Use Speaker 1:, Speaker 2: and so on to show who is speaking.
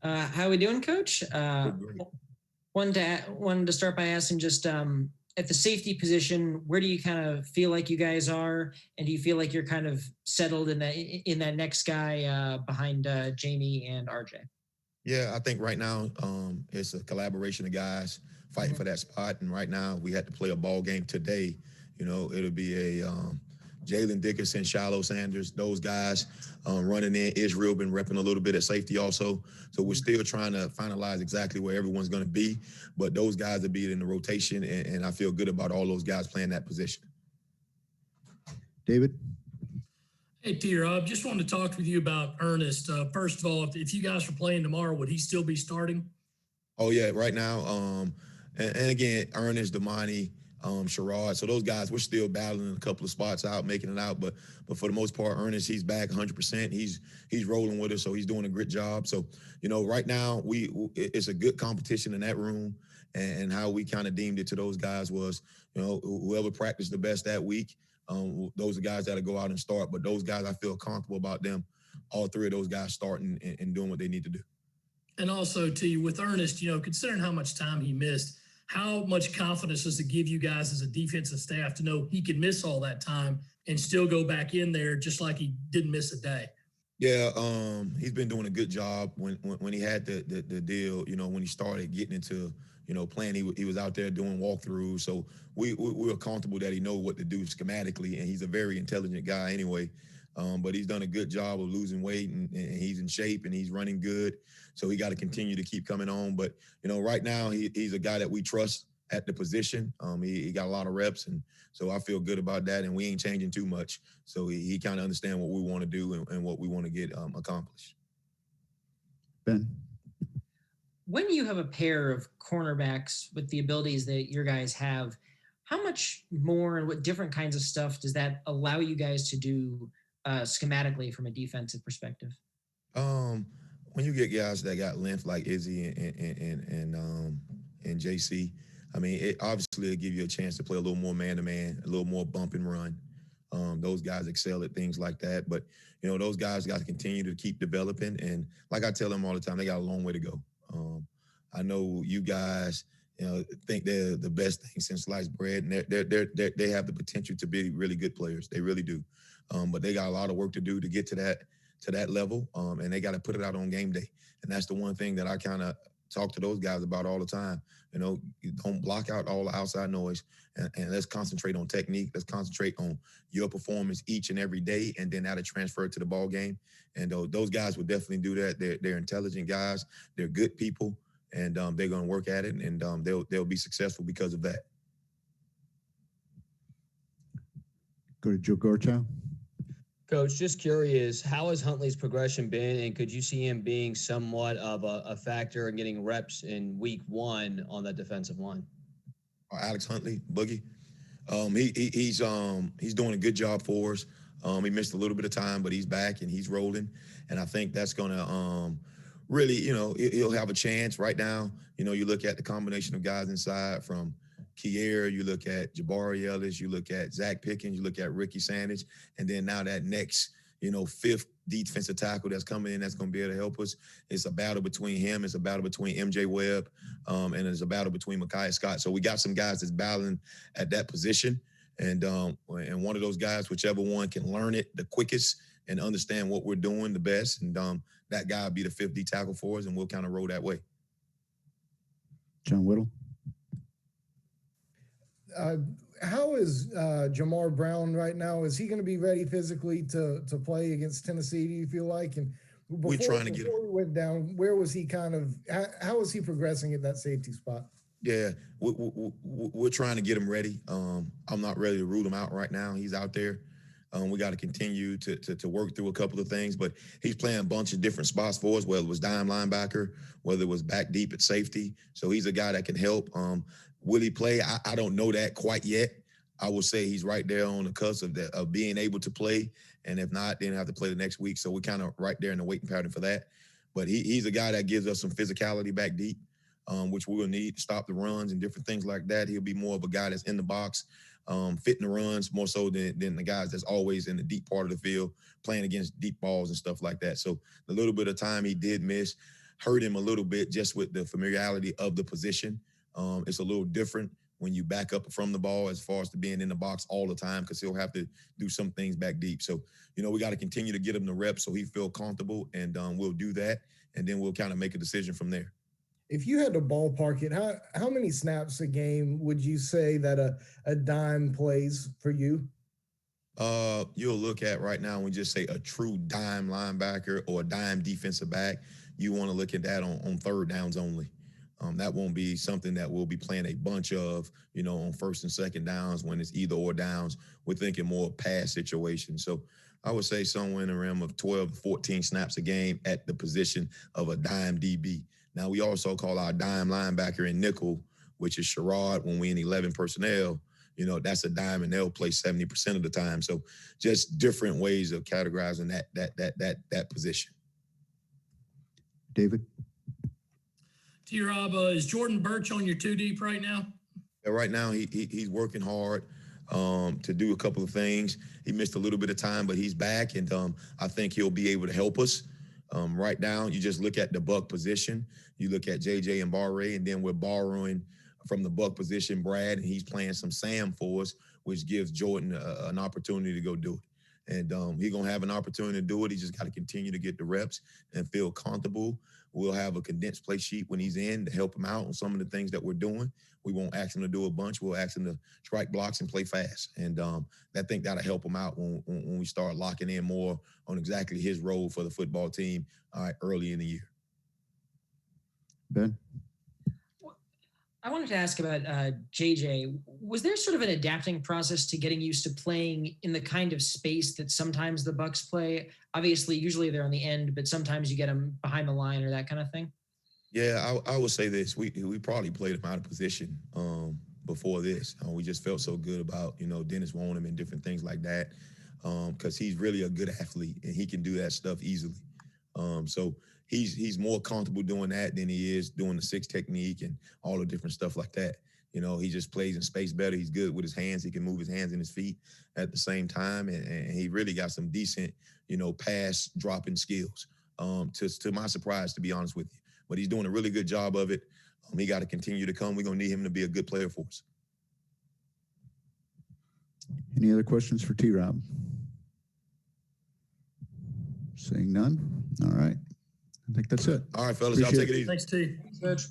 Speaker 1: How we doing, Coach?
Speaker 2: Great.
Speaker 1: Wanted to start by asking just at the safety position, where do you kind of feel like you guys are, and do you feel like you're kind of settled in that next guy behind Jamie and RJ?
Speaker 2: Yeah, I think right now it's a collaboration of guys fighting for that spot. And right now we had to play a ball game today. It'll be a Jalen Dickerson, Shiloh Sanders, those guys running in. Israel been repping a little bit at safety also. So we're still trying to finalize exactly where everyone's going to be. But those guys will be in the rotation, and I feel good about all those guys playing that position.
Speaker 3: David?
Speaker 4: Hey, T-Rob, just wanted to talk with you about Ernest. First of all, if you guys were playing tomorrow, would he still be starting?
Speaker 2: Oh, yeah, right now. And again, Ernest, Damani, Sherrod. So those guys, we're still battling a couple of spots out, making it out. But for the most part, Ernest, he's back 100%. He's rolling with us, so he's doing a great job. So, right now, it's a good competition in that room. And how we kind of deemed it to those guys was, whoever practiced the best that week, those are guys that'll go out and start. But those guys, I feel comfortable about them, all three of those guys starting and doing what they need to do.
Speaker 4: And also, T, with Ernest, considering how much time he missed, how much confidence does it give you guys as a defensive staff to know he can miss all that time and still go back in there just like he didn't miss a day?
Speaker 2: Yeah, he's been doing a good job. When he had the deal, when he started getting into playing, he was out there doing walkthroughs. So we were comfortable that he know what to do schematically, and he's a very intelligent guy anyway. But he's done a good job of losing weight, and he's in shape, and he's running good. So he got to continue to keep coming on. But right now he's a guy that we trust at the position. He got a lot of reps, and so I feel good about that. And we ain't changing too much. So he kind of understands what we want to do and what we want to get accomplished.
Speaker 3: Ben?
Speaker 1: When you have a pair of cornerbacks with the abilities that your guys have, how much more and what different kinds of stuff does that allow you guys to do schematically from a defensive perspective?
Speaker 2: When you get guys that got length like Izzy and JC, I mean, it obviously give you a chance to play a little more man-to-man, a little more bump and run. Those guys excel at things like that. But, those guys got to continue to keep developing. And like I tell them all the time, they got a long way to go. I know you guys, think they're the best thing since sliced bread, and they have the potential to be really good players. They really do. But they got a lot of work to do to get to that level, and they got to put it out on game day. And that's the one thing that I kind of talk to those guys about all the time. You don't block out all the outside noise, and let's concentrate on technique. Let's concentrate on your performance each and every day, and then that'll transfer to the ball game. And those guys will definitely do that. They're intelligent guys. They're good people, and they're going to work at it, and they'll be successful because of that.
Speaker 3: Go to Joe Gorchow.
Speaker 5: Coach, just curious, how has Huntley's progression been, and could you see him being somewhat of a factor in getting reps in week one on that defensive line?
Speaker 2: Alex Huntley, Boogie, he's doing a good job for us. He missed a little bit of time, but he's back and he's rolling, and I think that's going to really, he'll have a chance right now. You look at the combination of guys inside from Kier, you look at Jabari Ellis, you look at Zach Pickens, you look at Ricky Sandage, and then now that next, fifth defensive tackle that's coming in that's going to be able to help us. It's a battle between him. It's a battle between MJ Webb, and it's a battle between Micaiah Scott. So we got some guys that's battling at that position, and one of those guys, whichever one can learn it the quickest and understand what we're doing the best, and that guy will be the fifth D tackle for us, and we'll kind of roll that way.
Speaker 3: John Whittle.
Speaker 6: How is Jamar Brown right now? Is he going to be ready physically to play against Tennessee, do you feel like? And before he went down, where was he how was he progressing at that safety spot?
Speaker 2: Yeah, we're trying to get him ready. I'm not ready to rule him out right now. He's out there. We got to continue to work through a couple of things, but he's playing a bunch of different spots for us, whether it was dime linebacker, whether it was back deep at safety. So he's a guy that can help. Will he play? I don't know that quite yet. I would say he's right there on the cusp of being able to play, and if not, then have to play the next week. So we're kind of right there in the waiting pattern for that. But he's a guy that gives us some physicality back deep, which we will need to stop the runs and different things like that. He'll be more of a guy that's in the box, fitting the runs more so than the guys that's always in the deep part of the field, playing against deep balls and stuff like that. So the little bit of time he did miss, hurt him a little bit just with the familiarity of the position. It's a little different when you back up from the ball as far as to being in the box all the time, because he'll have to do some things back deep. So, we got to continue to get him the reps so he feel comfortable, and we'll do that, and then we'll kind of make a decision from there.
Speaker 6: If you had to ballpark it, how many snaps a game would you say that a dime plays for you?
Speaker 2: You'll look at right now, when we just say a true dime linebacker or a dime defensive back, you want to look at that on third downs only. That won't be something that we'll be playing a bunch of, on first and second downs when it's either or downs. We're thinking more pass situations. So I would say somewhere in the realm of 12 to 14 snaps a game at the position of a dime DB. Now, we also call our dime linebacker in nickel, which is Sherrod, when we in 11 personnel. That's a dime, and they'll play 70% of the time. So just different ways of categorizing that position.
Speaker 3: David?
Speaker 4: T-Rob, is Jordan Birch on your 2 deep right now?
Speaker 2: Yeah, right now, he's working hard to do a couple of things. He missed a little bit of time, but he's back, and I think he'll be able to help us. Right now, you just look at the Buck position. You look at JJ and Barre, and then we're borrowing from the Buck position Brad, and he's playing some Sam for us, which gives Jordan an opportunity to go do it. And he's going to have an opportunity to do it. He just got to continue to get the reps and feel comfortable. We'll have a condensed play sheet when he's in to help him out on some of the things that we're doing. We won't ask him to do a bunch. We'll ask him to strike blocks and play fast. And I think that'll help him out when we start locking in more on exactly his role for the football team early in the year.
Speaker 3: Ben?
Speaker 1: I wanted to ask about JJ. Was there sort of an adapting process to getting used to playing in the kind of space that sometimes the Bucks play? Obviously, usually they're on the end, but sometimes you get them behind the line or that kind of thing.
Speaker 2: Yeah, I would say this. We probably played him out of position before this. We just felt so good about, Dennis wanting him and different things like that, because he's really a good athlete and he can do that stuff easily. So he's more comfortable doing that than he is doing the 6 technique and all the different stuff like that. He just plays in space better. He's good with his hands. He can move his hands and his feet at the same time. And he really got some decent, pass dropping skills, to my surprise, to be honest with you. But he's doing a really good job of it. He got to continue to come. We're going to need him to be a good player for us.
Speaker 3: Any other questions for T-Rob? Saying none. All right. I think that's it.
Speaker 2: All right, fellas. Y'all take it easy.
Speaker 4: Thanks, T.
Speaker 1: Coach.